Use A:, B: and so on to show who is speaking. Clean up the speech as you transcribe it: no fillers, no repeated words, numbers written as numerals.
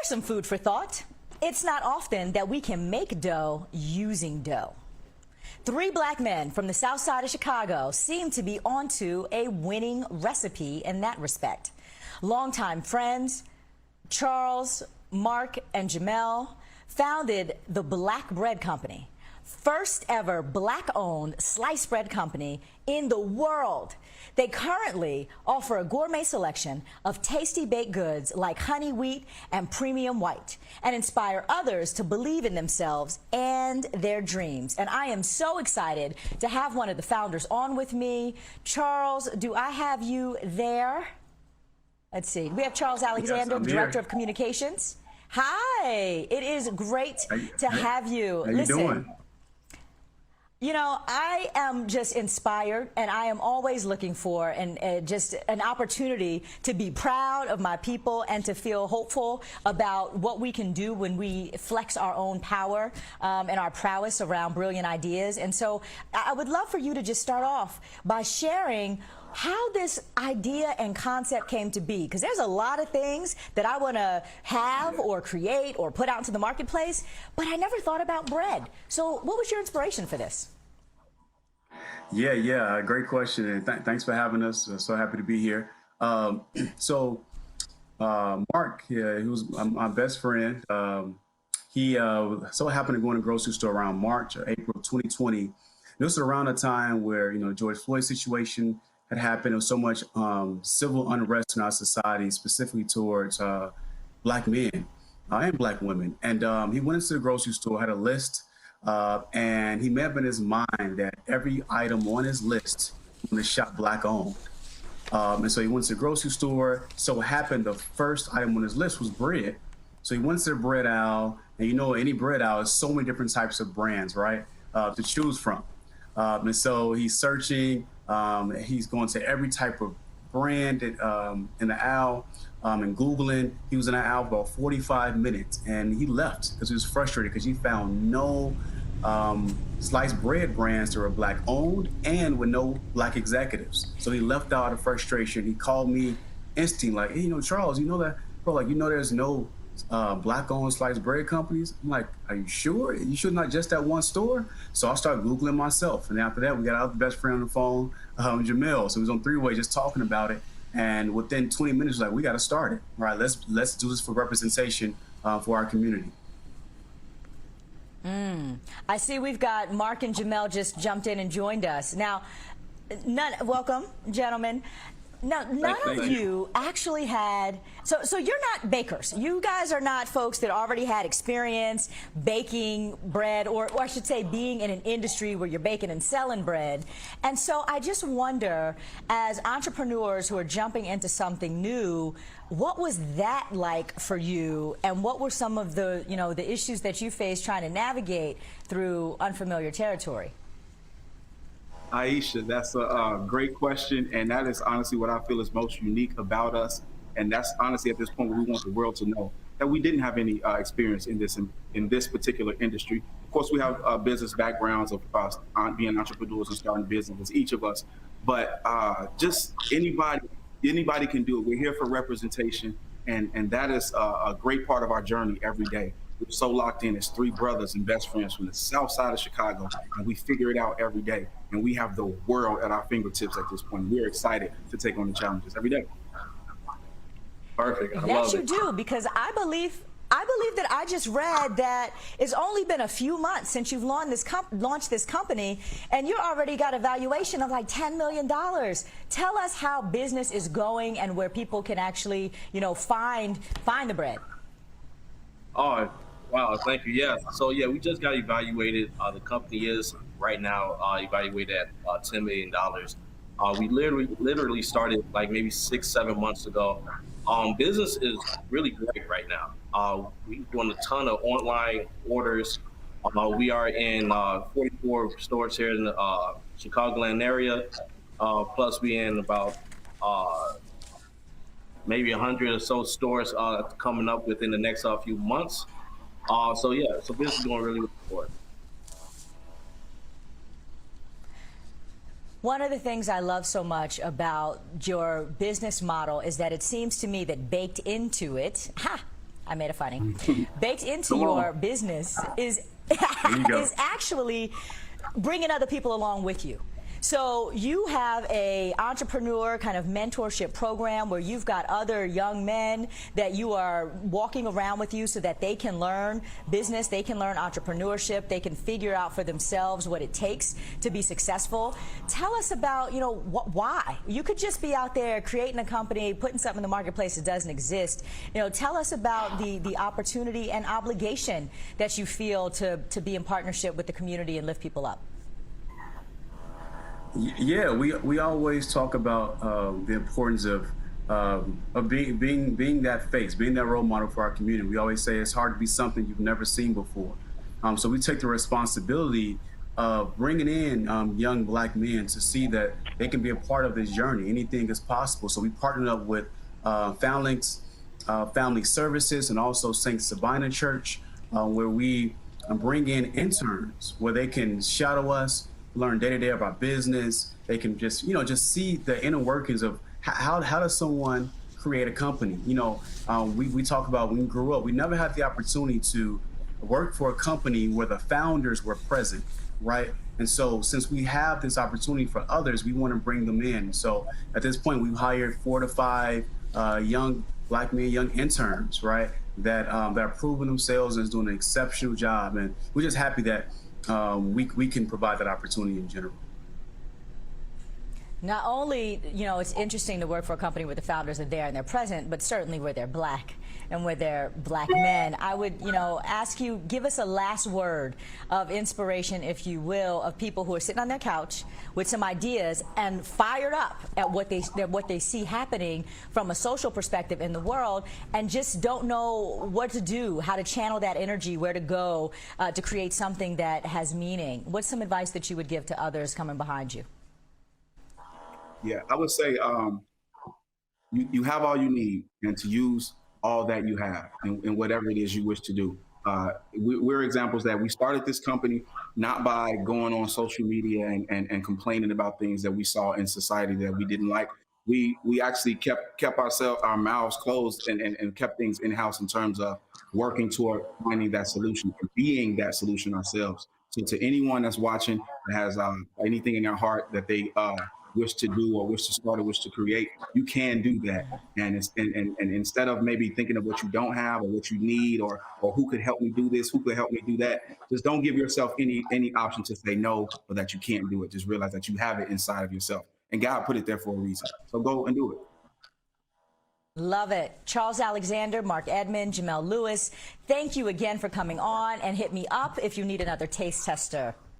A: some food for thought. It's not often that we can make dough using dough. Three black men from the south side of Chicago seem to be onto a winning recipe in that respect. Longtime friends, Charles, Mark, and Jamel founded the Black Bread Company, first ever black-owned sliced bread company in the world. They currently offer a gourmet selection of tasty baked goods like honey wheat and premium white, and inspire others to believe in themselves and their dreams. And I am so excited to have one of the founders on with me. Charles, do I have you there? Let's see. We have Charles Alexander,
B: yes,
A: Director of Communications. Hi, it is great to have you.
B: How you doing?
A: You know, I am just inspired, and I am always looking for just an opportunity to be proud of my people and to feel hopeful about what we can do when we flex our own power and our prowess around brilliant ideas. And so I would love for you to just start off by sharing how this idea and concept came to be, because there's a lot of things that I want to have or create or put out into the marketplace, but I never thought about bread. So what was your inspiration for this?
B: Yeah, great question, and thanks for having us. So happy to be here. Mark, he was my best friend. He so happened to go in a grocery store around March or April 2020. This was around a time where, George Floyd's situation had happened. There was so much civil unrest in our society, specifically towards black men and black women. And he went into the grocery store, had a list, and he made up in his mind that every item on his list was going to shop black owned. And so he went to the grocery store. So it happened the first item on his list was bread. So he went to the bread aisle, and any bread aisle is so many different types of brands, right, to choose from. And so he's searching. He's going to every type of brand in the aisle and Googling. He was in the aisle for about 45 minutes, and he left because he was frustrated because he found no sliced bread brands that were black owned and with no black executives. So he left out of frustration. He called me instantly like, hey, Charles, that, bro, like, there's no black owned sliced bread companies. I'm like, are you sure? You should not just that one store? So I started Googling myself. And after that, we got our best friend on the phone, Jamel. So we was on three-way just talking about it. And within 20 minutes, like, we got to start it. Right, let's do this for representation for our community.
A: I see we've got Mark and Jamel just jumped in and joined us. Now, welcome, gentlemen. Now, none of you actually had, so you're not bakers. You guys are not folks that already had experience baking bread, or I should say being in an industry where you're baking and selling bread. And so I just wonder, as entrepreneurs who are jumping into something new, what was that like for you, and what were some of the, the issues that you faced trying to navigate through unfamiliar territory?
C: Aisha, that's a great question, and that is honestly what I feel is most unique about us. And that's honestly at this point where we want the world to know that we didn't have any experience in this particular industry. Of course, we have business backgrounds of being entrepreneurs and starting businesses, each of us. But just anybody can do it. We're here for representation, and that is a great part of our journey every day. We're so locked in as three brothers and best friends from the south side of Chicago, and we figure it out every day. And we have the world at our fingertips at this point. We're excited to take on the challenges every day.
B: Perfect. I love
A: yes, you
B: it.
A: do, because I believe that I just read that it's only been a few months since you've launched this company, and you already got a valuation of like $10 million. Tell us how business is going and where people can actually, find the bread.
D: Oh, wow, thank you. Yeah, so yeah, we just got evaluated. The company is right now evaluated at $10 million. We literally started like maybe 6-7 months ago. Business is really great right now. We're doing a ton of online orders. We are in 44 stores here in the Chicagoland area. Plus we in about maybe 100 or so stores coming up within the next few months. So yeah, so business is going really good.
A: One of the things I love so much about your business model is that it seems to me that baked into it, I made a funny. Baked into
C: Come on.
A: your business is
B: you go.
A: is actually bringing other people along with you. So you have a entrepreneur kind of mentorship program where you've got other young men that you are walking around with you so that they can learn business, they can learn entrepreneurship, they can figure out for themselves what it takes to be successful. Tell us about, you know, why. You could just be out there creating a company, putting something in the marketplace that doesn't exist. You know, tell us about the opportunity and obligation that you feel to be in partnership with the community and lift people up.
B: Yeah, we always talk about the importance of being that face, being that role model for our community. We always say it's hard to be something you've never seen before. So we take the responsibility of bringing in young Black men to see that they can be a part of this journey. Anything is possible. So we partnered up with Family Services and also St. Sabina Church, where we bring in interns where they can shadow us, learn day-to-day about business. They can just, you know, just see the inner workings of how does someone create a company. You know, we talk about when we grew up, we never had the opportunity to work for a company where the founders were present, right? And so since we have this opportunity for others, we want to bring them in. So at this point, we've hired 4 to 5 young Black men, young interns, right? That are proving themselves and is doing an exceptional job. And we're just happy that we can provide that opportunity in general.
A: Not only, you know, it's interesting to work for a company where the founders are there and they're present, but certainly where they're Black and where they're Black men. I would, you know, ask you, give us a last word of inspiration, if you will, of people who are sitting on their couch with some ideas and fired up at what they see happening from a social perspective in the world, and just don't know what to do, how to channel that energy, where to go to create something that has meaning. What's some advice that you would give to others coming behind you?
C: Yeah, I would say you have all you need, and to use all that you have in whatever it is you wish to do. We're examples that we started this company not by going on social media and complaining about things that we saw in society that we didn't like. We actually kept our mouths closed and kept things in-house in terms of working toward finding that solution and being that solution ourselves. So to anyone that's watching that has anything in their heart that they wish to do or wish to start or wish to create, you can do that. And instead of maybe thinking of what you don't have or what you need or who could help me do this, who could help me do that, just don't give yourself any option to say no or that you can't do it. Just realize that you have it inside of yourself. And God put it there for a reason. So go and do it.
A: Love it. Charles Alexander, Mark Edmond, Jamel Lewis, thank you again for coming on, and hit me up if you need another taste tester.